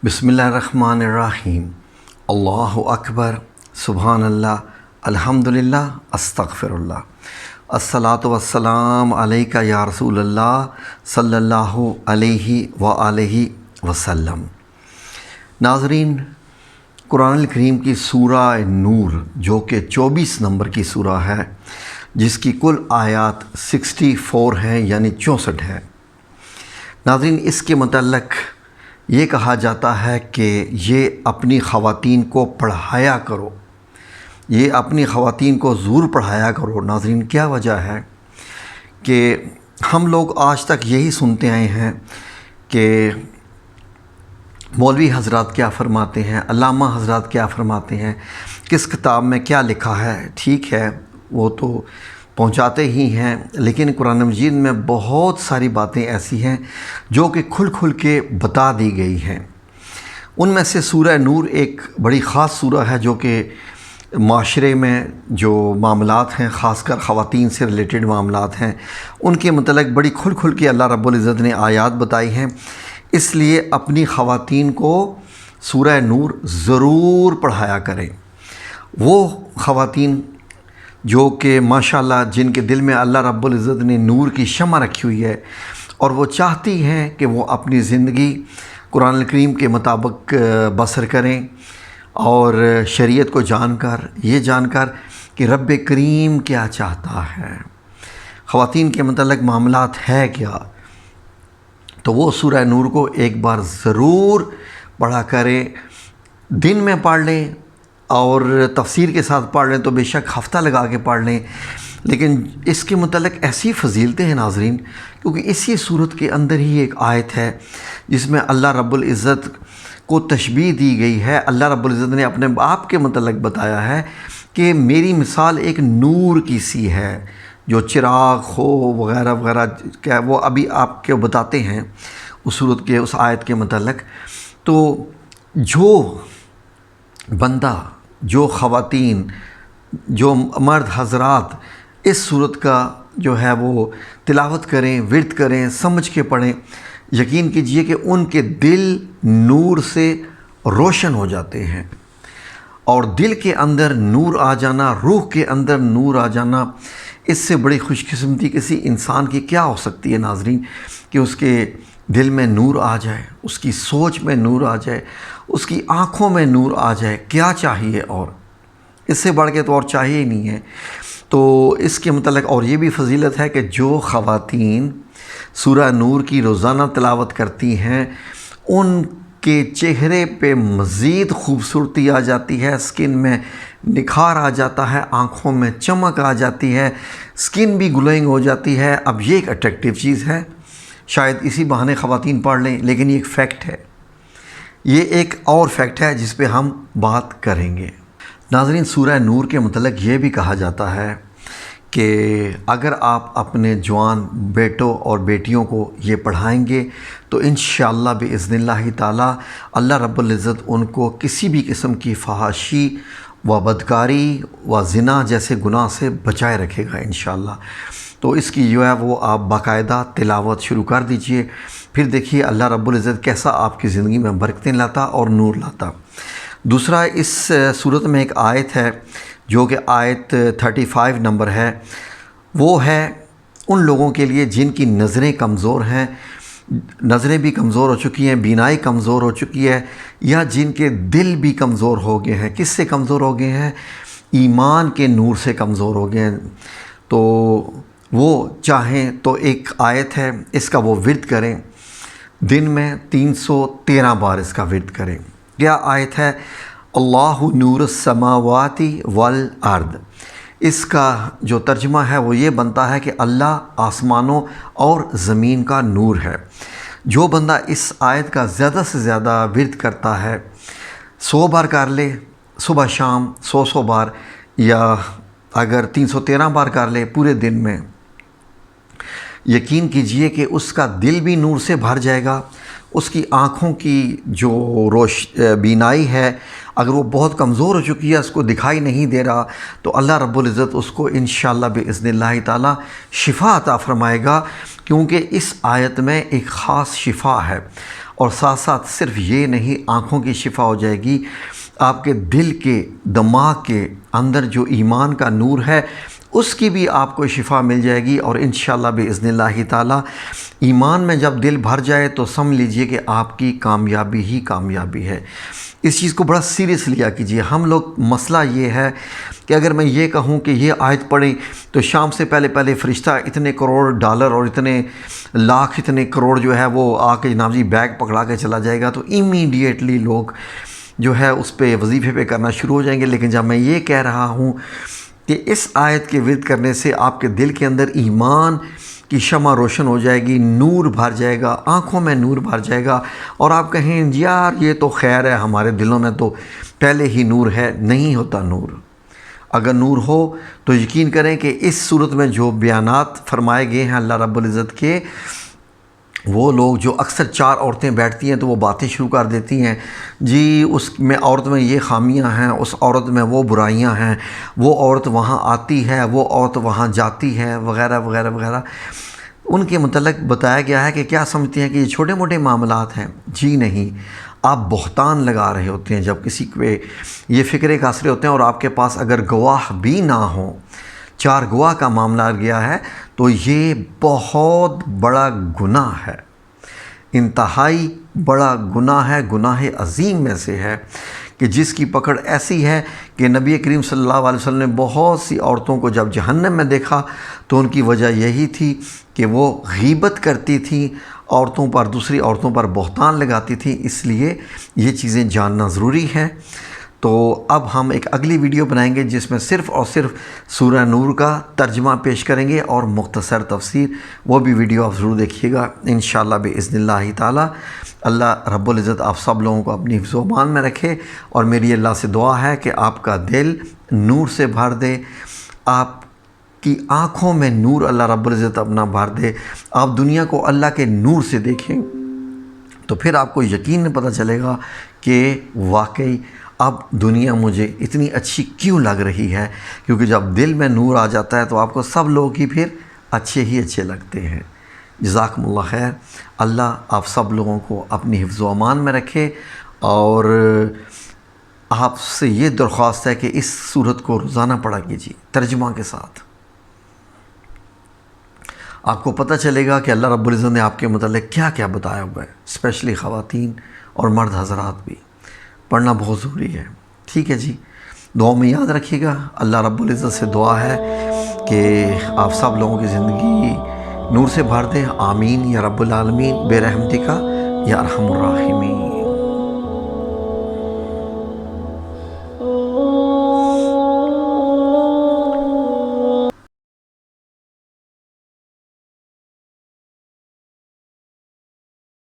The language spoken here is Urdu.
بسم اللہ الرحمن الرحیم۔ اللہ اکبر، سبحان اللہ، الحمدللہ، استغفر اللہ، الصلاۃ والسلام علیکہ یا رسول اللہ صلی اللہ علیہ وآلہ وسلم۔ ناظرین، قرآن الکریم کی سورہ نور جو کہ 24 نمبر کی سورہ ہے، جس کی کل آیات 64 ہیں یعنی 64 ہے۔ ناظرین، اس کے متعلق یہ کہا جاتا ہے کہ یہ اپنی خواتین کو پڑھایا کرو، یہ اپنی خواتین کو ضرور پڑھایا کرو۔ ناظرین، کیا وجہ ہے کہ ہم لوگ آج تک یہی سنتے آئے ہیں کہ مولوی حضرات کیا فرماتے ہیں، علامہ حضرات کیا فرماتے ہیں، کس کتاب میں کیا لکھا ہے۔ ٹھیک ہے، وہ تو پہنچاتے ہی ہیں، لیکن قرآن مجید میں بہت ساری باتیں ایسی ہیں جو کہ کھل کھل کے بتا دی گئی ہیں۔ ان میں سے سورہ نور ایک بڑی خاص سورہ ہے جو کہ معاشرے میں جو معاملات ہیں، خاص کر خواتین سے ریلیٹڈ معاملات ہیں، ان کے متعلق بڑی کھل کھل کے اللہ رب العزت نے آیات بتائی ہیں۔ اس لیے اپنی خواتین کو سورہ نور ضرور پڑھایا کریں۔ وہ خواتین جو کہ ماشاءاللہ جن کے دل میں اللہ رب العزت نے نور کی شمع رکھی ہوئی ہے اور وہ چاہتی ہیں کہ وہ اپنی زندگی قرآن الکریم کے مطابق بسر کریں، اور شریعت کو جان کر کہ رب کریم کیا چاہتا ہے، خواتین کے متعلق معاملات ہے کیا، تو وہ سورہ نور کو ایک بار ضرور پڑھا کریں۔ دن میں پڑھ لیں اور تفسیر کے ساتھ پڑھ لیں تو بے شک ہفتہ لگا کے پڑھ لیں، لیکن اس کے متعلق ایسی فضیلتیں ہیں ناظرین، کیونکہ اسی صورت کے اندر ہی ایک آیت ہے جس میں اللہ رب العزت کو تشبیہ دی گئی ہے۔ اللہ رب العزت نے اپنے آپ کے متعلق بتایا ہے کہ میری مثال ایک نور کی سی ہے، جو چراغ ہو وغیرہ وغیرہ، کیا وہ ابھی آپ کے بتاتے ہیں اس صورت کے اس آیت کے متعلق۔ تو جو بندہ، جو خواتین، جو مرد حضرات اس صورت کا جو ہے وہ تلاوت کریں، ورد کریں، سمجھ کے پڑھیں، یقین کیجئے کہ ان کے دل نور سے روشن ہو جاتے ہیں، اور دل کے اندر نور آ جانا، روح کے اندر نور آ جانا، اس سے بڑی خوش قسمتی کسی انسان کی کیا ہو سکتی ہے ناظرین، کہ اس کے دل میں نور آ جائے، اس کی سوچ میں نور آ جائے، اس کی آنکھوں میں نور آ جائے۔ کیا چاہیے؟ اور اس سے بڑھ کے تو اور چاہیے ہی نہیں ہے۔ تو اس کے متعلق اور یہ بھی فضیلت ہے کہ جو خواتین سورہ نور کی روزانہ تلاوت کرتی ہیں، ان کے چہرے پہ مزید خوبصورتی آ جاتی ہے، سکن میں نکھار آ جاتا ہے، آنکھوں میں چمک آ جاتی ہے، سکن بھی گلوئنگ ہو جاتی ہے۔ اب یہ ایک اٹریکٹیو چیز ہے، شاید اسی بہانے خواتین پڑھ لیں، لیکن یہ ایک فیکٹ ہے، یہ ایک اور فیکٹ ہے جس پہ ہم بات کریں گے۔ ناظرین، سورہ نور کے متعلق یہ بھی کہا جاتا ہے کہ اگر آپ اپنے جوان بیٹوں اور بیٹیوں کو یہ پڑھائیں گے تو انشاءاللہ بإذن اللہ تعالی اللہ رب العزت ان کو کسی بھی قسم کی فحاشی و بدکاری و زنا جیسے گناہ سے بچائے رکھے گا انشاءاللہ۔ تو اس کی جو ہے وہ آپ باقاعدہ تلاوت شروع کر دیجئے، پھر دیکھیے اللہ رب العزت کیسا آپ کی زندگی میں برکتیں لاتا اور نور لاتا۔ دوسرا، اس صورت میں ایک آیت ہے جو کہ آیت 35 نمبر ہے، وہ ہے ان لوگوں کے لیے جن کی نظریں کمزور ہیں، نظریں بھی کمزور ہو چکی ہیں، بینائی کمزور ہو چکی ہے، یا جن کے دل بھی کمزور ہو گئے ہیں۔ کس سے کمزور ہو گئے ہیں؟ ایمان کے نور سے کمزور ہو گئے ہیں۔ تو وہ چاہیں تو ایک آیت ہے، اس کا وہ ورد کریں، دن میں 313 بار اس کا ورد کریں۔ کیا آیت ہے؟ اللہ نور السماوات والارض۔ اس کا جو ترجمہ ہے وہ یہ بنتا ہے کہ اللہ آسمانوں اور زمین کا نور ہے۔ جو بندہ اس آیت کا زیادہ سے زیادہ ورد کرتا ہے، 100 بار کر لے صبح شام، 100 بار، یا اگر 313 بار کر لے پورے دن میں، یقین کیجئے کہ اس کا دل بھی نور سے بھر جائے گا، اس کی آنکھوں کی جو بینائی ہے اگر وہ بہت کمزور ہو چکی ہے، اس کو دکھائی نہیں دے رہا، تو اللہ رب العزت اس کو انشاءاللہ بإذن اللہ تعالی شفا عطا فرمائے گا، کیونکہ اس آیت میں ایک خاص شفا ہے۔ اور ساتھ ساتھ صرف یہ نہیں، آنکھوں کی شفا ہو جائے گی، آپ کے دل کے دماغ کے اندر جو ایمان کا نور ہے اس کی بھی آپ کو شفا مل جائے گی، اور انشاءاللہ باذن اللہ تعالی ایمان میں جب دل بھر جائے تو سمجھ لیجئے کہ آپ کی کامیابی ہی کامیابی ہے۔ اس چیز کو بڑا سیریس لیا کیجئے۔ ہم لوگ مسئلہ یہ ہے کہ اگر میں یہ کہوں کہ یہ آیت پڑھیں تو شام سے پہلے فرشتہ اتنے کروڑ ڈالر اور اتنے لاکھ اتنے کروڑ جو ہے وہ آ کے جناب جی بیگ پکڑا کے چلا جائے گا، تو امیڈیٹلی لوگ جو ہے اس پہ وظیفے پہ کرنا شروع ہو جائیں گے۔ لیکن جب میں یہ کہہ رہا ہوں کہ اس آیت کے ورد کرنے سے آپ کے دل کے اندر ایمان کی شمع روشن ہو جائے گی، نور بھر جائے گا، آنکھوں میں نور بھر جائے گا، اور آپ کہیں یار یہ تو خیر ہے، ہمارے دلوں میں تو پہلے ہی نور ہے۔ نہیں ہوتا نور۔ اگر نور ہو تو یقین کریں کہ اس صورت میں جو بیانات فرمائے گئے ہیں اللہ رب العزت کے، وہ لوگ جو اکثر 4 عورتیں بیٹھتی ہیں تو وہ باتیں شروع کر دیتی ہیں، جی اس میں عورت میں یہ خامیاں ہیں، اس عورت میں وہ برائیاں ہیں، وہ عورت وہاں آتی ہے، وہ عورت وہاں جاتی ہے، وغیرہ وغیرہ وغیرہ۔ ان کے متعلق بتایا گیا ہے کہ کیا سمجھتے ہیں کہ یہ چھوٹے موٹے معاملات ہیں؟ جی نہیں، آپ بہتان لگا رہے ہوتے ہیں جب کسی پہ یہ فکرے کاسرے ہوتے ہیں، اور آپ کے پاس اگر گواہ بھی نہ ہوں، 4 گواہ کا معاملہ آ گیا ہے، تو یہ بہت بڑا گناہ ہے، انتہائی بڑا گناہ ہے، گناہ عظیم میں سے ہے، کہ جس کی پکڑ ایسی ہے کہ نبی کریم صلی اللہ علیہ وسلم نے بہت سی عورتوں کو جب جہنم میں دیکھا تو ان کی وجہ یہی تھی کہ وہ غیبت کرتی تھیں عورتوں پر، دوسری عورتوں پر بہتان لگاتی تھیں۔ اس لیے یہ چیزیں جاننا ضروری ہے۔ تو اب ہم ایک اگلی ویڈیو بنائیں گے جس میں صرف اور صرف سورہ نور کا ترجمہ پیش کریں گے اور مختصر تفسیر، وہ بھی ویڈیو آپ ضرور دیکھیے گا انشاءاللہ باذن اللہ تعالی۔ اللہ رب العزت آپ سب لوگوں کو اپنی حفظ و امان میں رکھے، اور میری اللہ سے دعا ہے کہ آپ کا دل نور سے بھر دے، آپ کی آنکھوں میں نور اللہ رب العزت اپنا بھر دے، آپ دنیا کو اللہ کے نور سے دیکھیں، تو پھر آپ کو یقین پتہ چلے گا کہ واقعی اب دنیا مجھے اتنی اچھی کیوں لگ رہی ہے، کیونکہ جب دل میں نور آ جاتا ہے تو آپ کو سب لوگ ہی پھر اچھے ہی اچھے لگتے ہیں۔ جزاکم اللہ خیر۔ اللہ آپ سب لوگوں کو اپنی حفظ و امان میں رکھے، اور آپ سے یہ درخواست ہے کہ اس صورت کو روزانہ پڑھا کیجیے ترجمہ کے ساتھ۔ آپ کو پتہ چلے گا کہ اللہ رب العزت نے آپ کے متعلق کیا کیا بتایا ہوا ہے، اسپیشلی خواتین اور مرد حضرات بھی پڑھنا بہت ضروری ہے۔ ٹھیک ہے جی، دعاؤں میں یاد رکھیے گا۔ اللہ رب العزت سے دعا ہے کہ آپ سب لوگوں کی زندگی نور سے بھر دے۔ آمین یا رب العالمین، بے رحمتی کا یا ارحم الراحمین۔